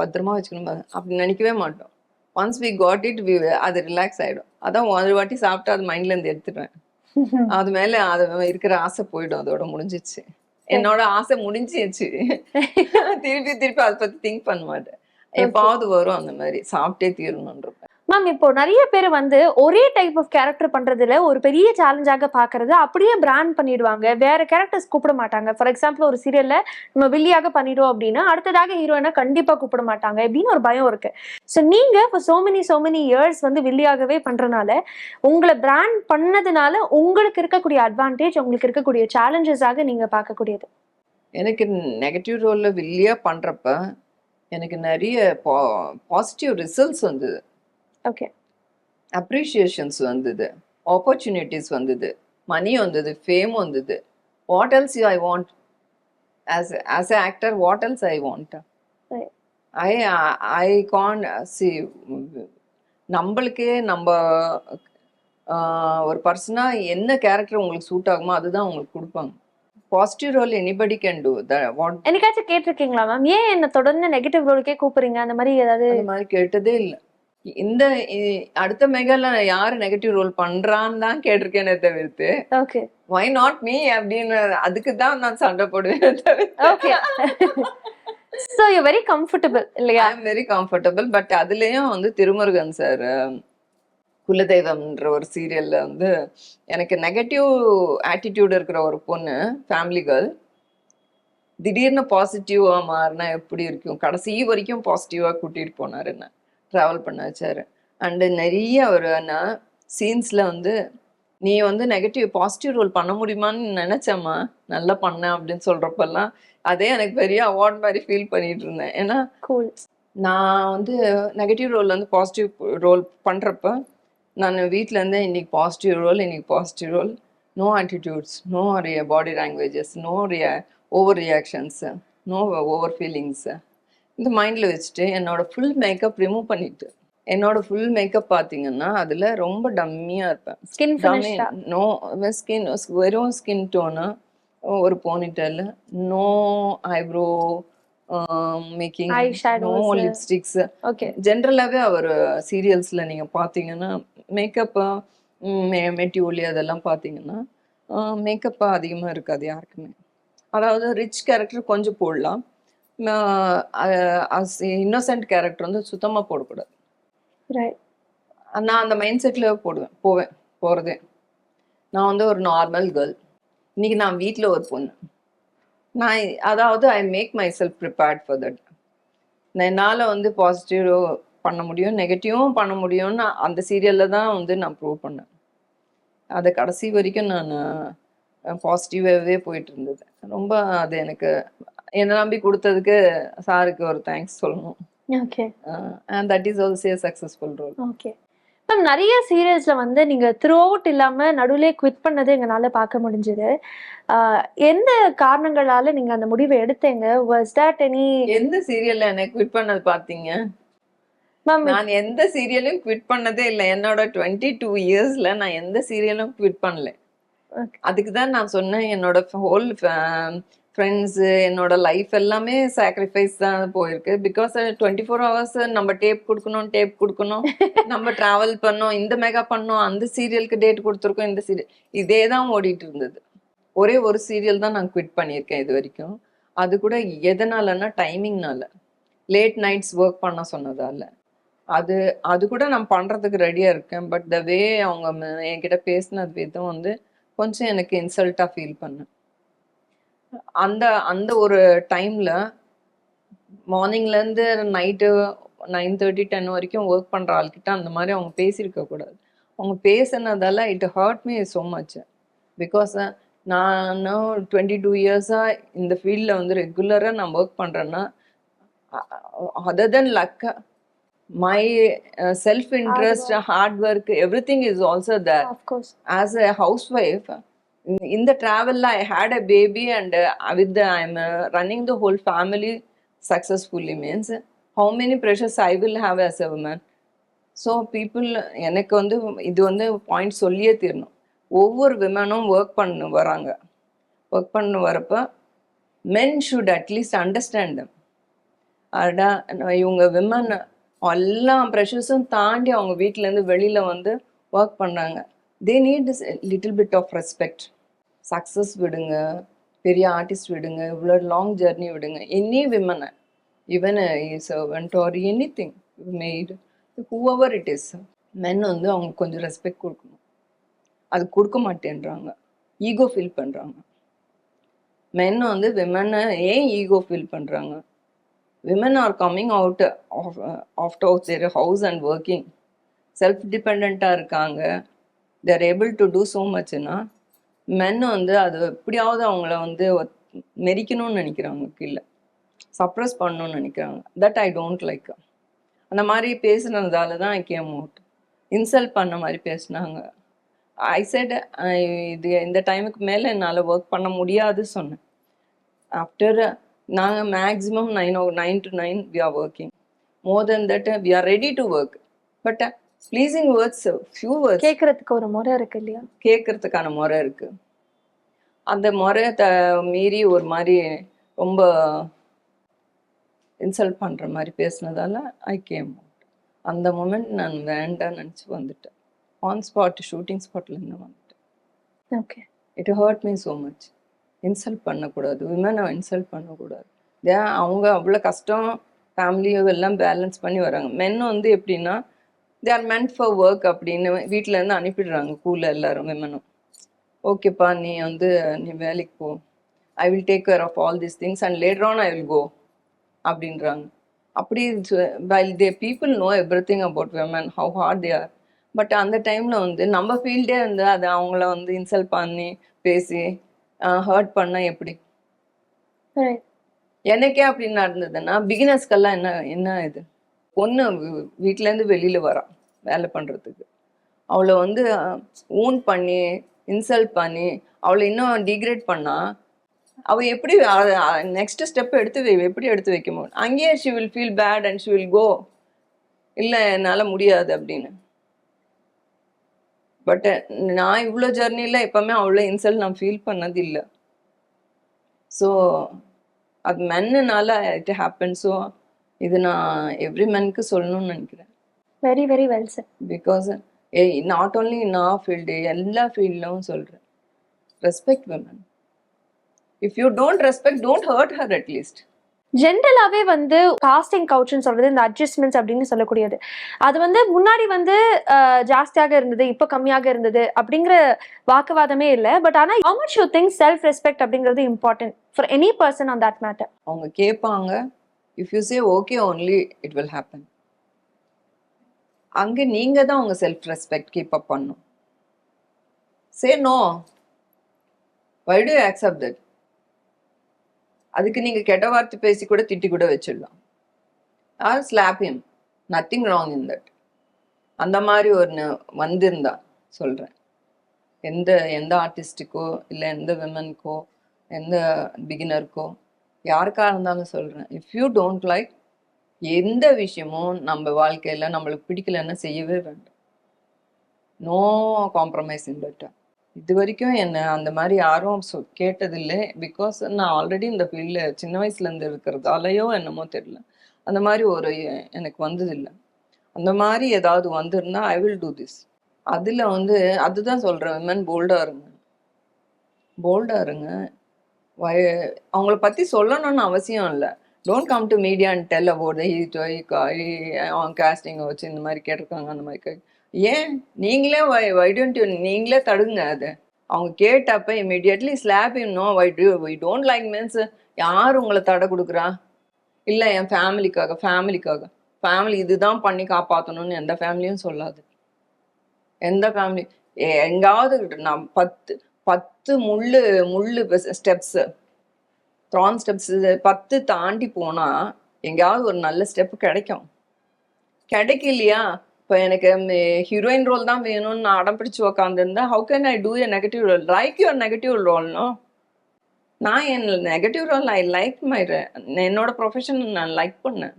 பத்திரமா வச்சுக்கணும் அப்படி நினைக்கவே மாட்டோம். ஒன்ஸ் வி காட் இட் அது ரிலாக்ஸ் ஆகிடும். அதான் ஒரு வாட்டி சாப்பிட்டா அது மைண்ட்லேருந்து எடுத்துடுவேன். அது மேலே அது இருக்கிற ஆசை போயிடும், அதோட முடிஞ்சிச்சு. என்னோட ஆசை முடிஞ்சிச்சு. திருப்பி அதை பற்றி திங்க் பண்ண மாட்டேன். எப்பாவது வரும் அந்த மாதிரி சாப்பிட்டே தீரணுன்றப்ப. மேம் இப்போ நிறைய பேர் வந்து ஒரே டைப் ஆஃப் கேரக்டர் பண்றதுல ஒரு பெரிய சேலஞ்சாக பாக்குறது, அப்படியே பிராண்ட் பண்ணிடுவாங்க, வேற கேரக்டர்ஸ் கூப்பிட மாட்டாங்க. ஃபார் எக்ஸாம்பிள் ஒரு சீரியல்ல நம்ம வில்லியாக பண்ணிடுவோம் அப்படின்னா அடுத்ததாக ஹீரோயினா கண்டிப்பா கூப்பிட மாட்டாங்க அப்படின்னு ஒரு பயம் இருக்கு. ஸோ நீங்க இப்போ so many இயர்ஸ் வந்து வில்லியாகவே பண்றதுனால, உங்களை பிராண்ட் பண்ணதுனால உங்களுக்கு இருக்கக்கூடிய அட்வான்டேஜ், உங்களுக்கு இருக்கக்கூடிய சேலஞ்சஸாக நீங்க பார்க்கக்கூடியது? எனக்கு நெகட்டிவ் ரோல்ல வில்லியா பண்றப்ப எனக்கு நிறைய பாசிட்டிவ் ரிசல்ட்ஸ் வந்தது. ஓகே. அப்ரிஷியேஷன்ஸ் வந்தது, ஆப்பர்ச்சுனிட்டிஸ் வந்தது, மணி வந்தது, ஃபேம் வந்தது. What else I want as an actor? What else I want? I can't see. நம்மளுக்கே நம்ம ஒரு பர்சனா என்ன கேரக்டர் உங்களுக்கு சூட் ஆகுமோ அதுதான் உங்களுக்கு கொடுப்பாங்க. Positive role anybody can do. என்னைக்காச்சும் கேட்டிருக்கீங்களா மேம், ஏன் என்ன தொடர்ந்து நெகட்டிவ் ரோலுக்கே கூப்பிடுறீங்க அந்த மாதிரி ஏதாவது? அந்த மாதிரி கேட்டதே இல்லை. இந்த அடுத்த மெகால யாரு நெகட்டிவ் ரோல் பண்றான்னு தான் கேட்டிருக்கேனே தவிர்த்து ஓகே வை நாட் மீ அப்படின்னு அதுக்கு தான் நான் சண்டை போடுவேன் தவிர்த்து. Okay. So you very comfortable இல்லையா? ஐ அம் வெரி கம்ஃபர்டபிள். பட் அதுலயும் வந்து திருமுருகன் சார் குலதெய்வம்ன்ற ஒரு சீரியல்ல வந்து எனக்கு நெகட்டிவ் ஆட்டிடியூட் இருக்கிற ஒரு பொண்ணு, ஃபேமிலி கேர்ள், திடீர்னு பாசிட்டிவா மாறினா எப்படி இருக்கும், கடைசி வரைக்கும் பாசிட்டிவா கூட்டிட்டு போனாரு, என்ன ட்ராவல் பண்ண வச்சாரு. அண்டு நிறைய ஒரு சீன்ஸ்ல வந்து நீ வந்து நெகட்டிவ் பாசிட்டிவ் ரோல் பண்ண முடியுமான்னு நினைச்சம்மா, நல்லா பண்ண அப்படின்னு சொல்றப்பெல்லாம் அதே எனக்கு பெரிய அவார்ட் மாதிரி ஃபீல் பண்ணிட்டு இருந்தேன். ஏன்னா நான் வந்து நெகட்டிவ் ரோல் வந்து பாசிட்டிவ் ரோல் பண்றப்ப நான் வீட்டில இருந்தே இன்னைக்கு positive role, no attitudes, no body languages, no over reactions, no over feelings, இந்த மைண்டில் வச்சுட்டு என்னோட ஃபுல் மேக்கப் ரிமூவ் பண்ணிட்டு, என்னோட ஃபுல் மேக்கப் பார்த்தீங்கன்னா அதில் ரொம்ப டம்மியாக இருப்பேன். நோ ஸ்கின், வெறும் ஸ்கின் டோனு, ஒரு ponytail, no eyebrow making, no lipsticks. ஜென்ரலாகவே அவர் சீரியல்ஸில் நீங்கள் பார்த்தீங்கன்னா மேக்கப்பு மெட்டியூலி அதெல்லாம் பார்த்தீங்கன்னா மேக்கப்பாக அதிகமாக இருக்காது யாருக்குமே. அதாவது ரிச் கேரக்டர் கொஞ்சம் போடலாம், இன்னோசென்ட் கேரக்டர் வந்து சுத்தமாக போடக்கூடாது. நான் அந்த மைண்ட் செட்டில் போகிறதே. நான் வந்து ஒரு நார்மல் கேர்ள். இன்னைக்கு நான் வீட்டில் ஒரு பொண்ணு. அதாவது I make myself prepared for that. என்னால் வந்து பாசிட்டிவ் பண்ண முடியும், நெகட்டிவும் பண்ண முடியும்னு அந்த சீரியல்ல தான் வந்து நான் ப்ரூவ் பண்ணேன். அது கடைசி வரைக்கும் நான் பாசிட்டிவாகவே போயிட்டு இருந்தது. ரொம்ப அது எனக்கு என்னை நம்பி கொடுத்ததுக்கு சாருக்கு ஒரு தேங்க்ஸ் சொல்லணும். Okay and that is also a successful role. Okay ma'am. நிறைய சீரியல்ஸ்ல வந்து நீங்க த்ரூ அவுட் இல்லாம நடுவுலே குவிட் பண்ணது எங்களால பார்க்க முடிஞ்சது. எந்த காரணங்களால நீங்க அந்த முடிவை எடுத்தீங்க? வாஸ் தட் எனி எந்த சீரியல்ல என்னை குவிட் பண்ணது பார்த்தீங்க? மேம்? நான் எந்த சீரியலும் குவிட் பண்ணதே இல்லை. என்னோட 22 இயர்ஸ்ல நான் எந்த சீரியலும் குவிட் பண்ணல. அதுக்கு தான் நான் சொன்னேன், என்னோட ஹோல் ஃப்ரெண்ட்ஸு, என்னோட லைஃப் எல்லாமே சாக்ரிஃபைஸ் தான் போயிருக்கு. பிகாஸ் 24 ஹவர்ஸ் நம்ம டேப் கொடுக்கணும், நம்ம ட்ராவல் பண்ணோம், இந்த மெகா பண்ணோம், அந்த சீரியலுக்கு டேட் கொடுத்துருக்கோம், இந்த சீரியல் இதே தான் ஓடிட்டு இருந்தது. ஒரே ஒரு சீரியல் தான் நான் குவிட் பண்ணியிருக்கேன் இது வரைக்கும். அது கூட எதனாலன்னா டைமிங்னால, லேட் நைட்ஸ் ஒர்க் பண்ண சொன்னதால. அது அது கூட நான் பண்ணுறதுக்கு ரெடியாக இருக்கேன். பட் த வே அவங்க என்கிட்ட பேசினது விதம் வந்து கொஞ்சம் எனக்கு இன்சல்ட்டாக ஃபீல் பண்ணேன். அந்த அந்த ஒரு டைமில் மார்னிங்லேருந்து நைட்டு 9:30 10 வரைக்கும் ஒர்க் பண்ணுற ஆள்கிட்ட அந்த மாதிரி அவங்க பேசியிருக்கக்கூடாது. அவங்க பேசினதால it hurt me so much. Because நான் 22 இயர்ஸாக இந்த ஃபீல்டில் வந்து ரெகுலராக நான் ஒர்க் பண்ணுறேன்னா, other then luck, my self-interest, hard work, everything is also there. Of course. As a housewife, in the travel, I had a baby, and I'm running the whole family successfully. Means how many pressures I will have as a woman. So people, எனக்கு வந்து இது வந்து point சொல்லியே தீரணும். ஒவ்வொரு விமனும் work பண்ண வராங்க. Work பண்ண வரப்போ men should at least understand them. அடா இவங்க விமன் எல்லா ப்ரெஷர்ஸும் தாண்டி அவங்க வீட்டிலேருந்து வெளியில் வந்து ஒர்க் பண்ணுறாங்க. They need little bit of respect. Success விடுங்க, பெரிய ஆர்டிஸ்ட் விடுங்க, இவ்வளோ லாங் ஜர்னி விடுங்க, எனி விமனை, even servant or anything maid, whoever it is, men வந்து அவங்க கொஞ்சம் ரெஸ்பெக்ட் கொடுக்கணும். அது கொடுக்க மாட்டேன்றாங்க, ஈகோ ஃபீல் பண்ணுறாங்க. மென் வந்து விமனை ஏன் ஈகோ ஃபீல் பண்ணுறாங்க? Women are coming out of their house and working. Self-dependent-ஆ இருக்காங்க. They are able to do so much-னா, men வந்து அது எப்படியாவது அவங்கள வந்து மெரிக்கணும்னு நினைக்கிறாங்க, கீழே சப்ரஸ் பண்ணணும்னு நினைக்கிறாங்க. That I don't like. அந்த மாதிரி பேசுனதால தான் ஐ கேம் அவுட். இன்சல்ட் பண்ண மாதிரி பேசினாங்க. ஐ செட் இது இந்த டைமுக்கு மேலே என்னால் ஒர்க் பண்ண முடியாது சொன்னேன். ஆஃப்டர் நாங்கள் maximum 9 to 9 we are working. More than that we are ready to work. But pleasing words, few words கேட்கறதுக்கு ஒரு முறை இருக்கு இல்லையா? கேட்கறதுக்கான முறை இருக்கு. அந்த முறையை மீறி ஒரு மாதிரி ரொம்ப இன்சல்ட் பண்ணுற மாதிரி பேசினதால ஐ கேம் அவுட். அந்த மூமெண்ட் நான் வேண்டான்னு நினச்சி வந்துட்டேன். ஆன் ஸ்பாட், ஷூட்டிங் ஸ்பாட்லேருந்து வந்துட்டேன். Okay. It hurt me so much. Insult பண்ணக்கூடாது, விமனை இன்சல்ட் பண்ணக்கூடாது. அவங்க அவ்வளோ கஷ்டம், ஃபேமிலியோ எல்லாம் பேலன்ஸ் பண்ணி வராங்க. மென் வந்து எப்படின்னா, they are meant for work அப்படின்னு வீட்டிலேருந்து அனுப்பிடுறாங்க கூல எல்லாரும் விமனும். ஓகேப்பா நீ வந்து நீ வேலைக்கு போ, I will take care of all these things and later on I will go அப்படின்றாங்க. அப்படி while they people know everything about women, how hard they are. But அந்த டைமில் வந்து நம்ம ஃபீல்டே வந்து அதை அவங்கள வந்து இன்சல்ட் பண்ணி பேசி ஹர்ட் பண்ண எப்படி? எனக்கே அப்படி நடந்ததுன்னா பிகினர்ஸ்க்கெல்லாம் என்ன இது? பொண்ணு வீட்டிலேருந்து வெளியில் வரான் வேலை பண்ணுறதுக்கு, அவளை வந்து ஊன் பண்ணி இன்சல்ட் பண்ணி அவளை இன்னும் டிகிரேட் பண்ணால் அவள் எப்படி நெக்ஸ்ட் ஸ்டெப் எப்படி எடுத்து வைக்க முடியும்? அங்கேயே she will feel bad and she will go, இல்லை என்னால் முடியாது அப்படின்னு. பட் நான் இவ்வளோ ஜர்னியில் எப்போவுமே அவ்வளோ இன்சல்ட் நான் ஃபீல் பண்ணது இல்லை. ஸோ அது மென்னுனால இட் ஹேப்பன். ஸோ இது நான் எவ்ரி மென்க்கு சொல்லணும்னு நினைக்கிறேன். Very very well sir. Because not only in our field, எல்லா ஃபீல்ட்லும் சொல்கிறேன், respect women. If you don't respect, don't hurt her at least. ஜென்ரலாவே வந்து காஸ்டிங் கவுச்னு சொல்றது இந்த அட்ஜஸ்ட்மெண்ட்ஸ் அப்படின்னு சொல்லக்கூடியது, அது வந்து முன்னாடி வந்து ஜாஸ்தியாக இருந்தது, இப்போ கம்மியாக இருந்தது அப்படிங்கிற வாக்குவாதமே இல்லை. பட் ஆனால் how much you think self respect அப்படிங்கிறது important for any person on that matter? அவங்க கேட்பாங்க. If you say okay only it will happen. அங்க நீங்க தான் உங்க செல்ஃப் ரெஸ்பெக்ட் கீப் அப் பண்ணும். Say no, why do you accept that? அதுக்கு நீங்க கெட்ட வார்த்தை பேசி கூட திட்டி கூட வச்சிடலாம். Or slap him, nothing wrong in that. அந்த மாதிரி ஒன்று வந்திருந்தா சொல்றேன். எந்த ஆர்டிஸ்டுக்கோ இல்லை எந்த விமனுக்கோ எந்த பிகினருக்கோ யாருக்காக இருந்தாலும் சொல்றேன், இஃப் யூ டோன்ட் லைக், எந்த விஷயமும் நம்ம வாழ்க்கையில நம்மளுக்கு பிடிக்கலன்னு செய்யவே வேண்டாம். No compromise in that. இது வரைக்கும் என்ன அந்த மாதிரி யாரும் கேட்டதில்லை. பிகாஸ் நான் ஆல்ரெடி இந்த ஃபீல்டில் சின்ன வயசுலேருந்து இருக்கிறதாலையோ என்னமோ தெரியல, அந்த மாதிரி ஒரு எனக்கு வந்ததில்லை. அந்த மாதிரி ஏதாவது வந்திருந்தா ஐ வில் டூ திஸ். அதில் வந்து அதுதான் சொல்கிறேன், விமன் போல்டாக இருங்க, போல்டாக இருங்க. அவங்கள பற்றி சொல்லணும்னு அவசியம் இல்லை. Don't come to media and tell about அவன் கேஸ்டிங்கை வச்சு இந்த மாதிரி கேட்டிருக்காங்க அந்த மாதிரி ஏன் நீங்களே நீங்களே தடுங்க அதை. அவங்க கேட்டப்ப immediately slap no why don't like means யார் உங்களை தடை கொடுக்குறா? இல்லை என் ஃபேமிலி இதுதான் பண்ணி காப்பாற்றணும்னு எந்த ஃபேமிலியும் சொல்லாது. எந்த ஃபேமிலி எங்காவது நான் 10 முள்ளு ஸ்டெப்ஸு த்ரான் ஸ்டெப்ஸ் 10 தாண்டி போனால் எங்கேயாவது ஒரு நல்ல ஸ்டெப்பு கிடைக்கலையா? இப்போ எனக்கு ஹீரோயின் ரோல் தான் வேணும்னு நான் அடம் பிடிச்சி உக்காந்துருந்தா how can I do a negative role? Like your negative ரோல்னோ. நான் என் நெகட்டிவ் ரோல் ஐ லைக் என்னோட ப்ரொஃபஷன் நான் லைக் பண்ணேன்.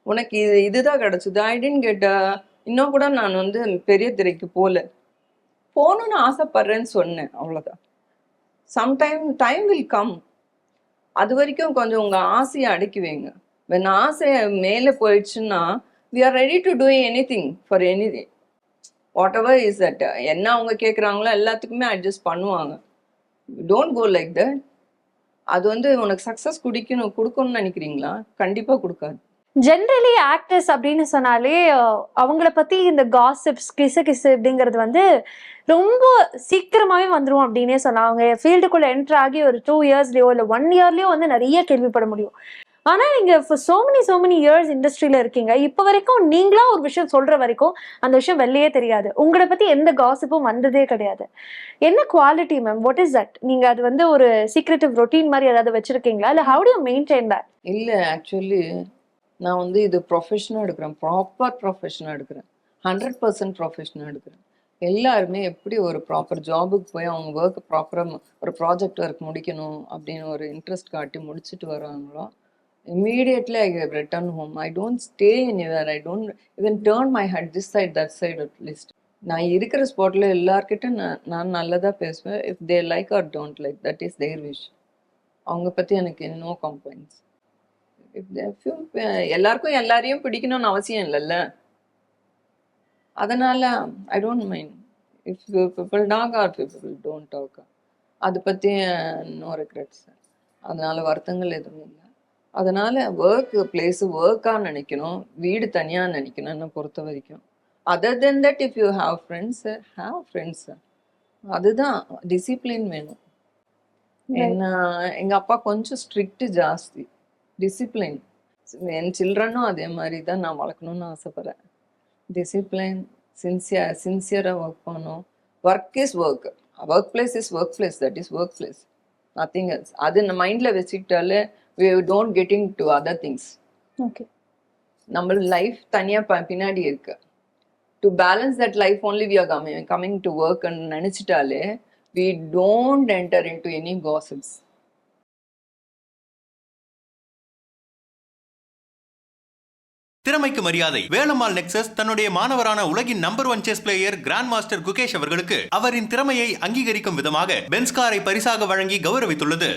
உனக்கு இதுதான் கிடச்சிது, ஐ டென்ட் கெட். இன்னும் கூட நான் வந்து பெரிய திரைக்கு போகணுன்னு ஆசைப்படுறேன்னு சொன்னேன், அவ்வளோதான். Time will come. அது வரைக்கும் கொஞ்சம் உங்கள் ஆசையை அடக்கி வைங்க. when ஆசை மேலே போயிடுச்சுன்னா we are ready to do anything for anything, whatever is that. என்ன அவங்க கேட்குறாங்களோ எல்லாத்துக்குமே அட்ஜஸ்ட் பண்ணுவாங்க. Don't go like that. அது வந்து உனக்கு சக்ஸஸ் கொடுக்கணும்னு நினைக்கிறீங்களா? கண்டிப்பாக கொடுக்காது. ஜென்ரலி ஆக்டர்ஸ் அப்படின்னு சொன்னாலே அவங்கள பத்தி இந்த காசிப்ஸ் கிசு அப்படிங்கிறது வந்து ரொம்ப சீக்கிரமாவே வந்துடும் அப்படின்னே சொல்லலாம். அவங்க ஃபீல்டுக்குள்ள என்டர் ஆகி ஒரு 2 இயர்ஸ்லயோ இல்லை 1 இயர்லயோ வந்து நிறைய கேள்விப்பட முடியும். ஆனா நீங்க so many இயர்ஸ் இண்டஸ்ட்ரியில இருக்கீங்க, இப்ப வரைக்கும் நீங்களா ஒரு விஷயம் சொல்ற வரைக்கும் அந்த விஷயம் வெளியே தெரியாது. உங்களை பத்தி எந்த காசிப்பும் வந்ததே கிடையாது. என்ன quality ma'am? What is that? நீங்க அது வந்து ஒரு சீக்ரெட்டிவ் ரொட்டீன் மாதிரி ஏதாவது வச்சிருக்கீங்களா, இல்லை how to you maintain that? இல்லை, ஆக்சுவலி நான் வந்து இது ப்ரொஃபஷனாக எடுக்கிறேன், ப்ராப்பர் ப்ரொஃபஷனாக எடுக்கிறேன், 100% ப்ரொஃபஷனாக எடுக்கிறேன். எல்லாருமே எப்படி ஒரு ப்ராப்பர் ஜாபுக்கு போய் அவங்க ஒர்க் ப்ராப்பராக ஒரு ப்ராஜெக்ட் ஒர்க் முடிக்கணும் அப்படின்னு ஒரு இன்ட்ரெஸ்ட் காட்டி முடிச்சுட்டு வராங்களோ, immediately I have returned home. I don't stay anywhere. I don't even turn my head this side, that side at least. நான் இருக்கிற ஸ்பாட்டில் எல்லார்கிட்ட நான் நல்லதாக பேசுவேன். If they like or don't like, that is their wish. அவங்க பற்றி எனக்கு no complaints. எல்லாருக்கும் எல்லாரையும் பிடிக்கணும்னு அவசியம் இல்லைல்ல. அதனால I don't mind if people talk or people don't talk. அதை பற்றி நோ ரெக்ரெட்ஸ். அதனால வருத்தங்கள் எதுவும் இல்லை. அதனால ஒர்க் பிளேஸு ஒர்க்காக நினைக்கணும், வீடு தனியாக நினைக்கணும் என்னை பொறுத்த வரைக்கும். Other then that if you have friends. அதுதான் டிசிப்ளின் வேணும். எங்கள் அப்பா கொஞ்சம் ஸ்ட்ரிக்ட் ஜாஸ்தி, டிசிப்ளின். என் சில்ட்ரனும் அதே மாதிரி தான் நான் வளர்க்கணும்னு ஆசைப்பட்றேன். டிசிப்ளின், சின்சியராக ஒர்க் பண்ணணும். Work is work place is work place, that is work place, nothing else. அது நம்ம மைண்டில் வச்சுக்கிட்டாலே we don't getting to other things. Okay. நம்ம லைஃப் தனியாக பின்னாடி இருக்கு. To balance that life only we are coming to work and நினச்சிட்டாலே we don't enter into any gossips. திறமைக்கு மரியாதை. Velammal nexus தன்னுடைய மாணவரான உலகின் number 1 chess player grand master Gukesh அவர்களுக்கு அவரின் திறமையை அங்கீகரிக்கும் விதமாக பென்ஸ் காரை பரிசாக வழங்கி கௌரவித்துள்ளது.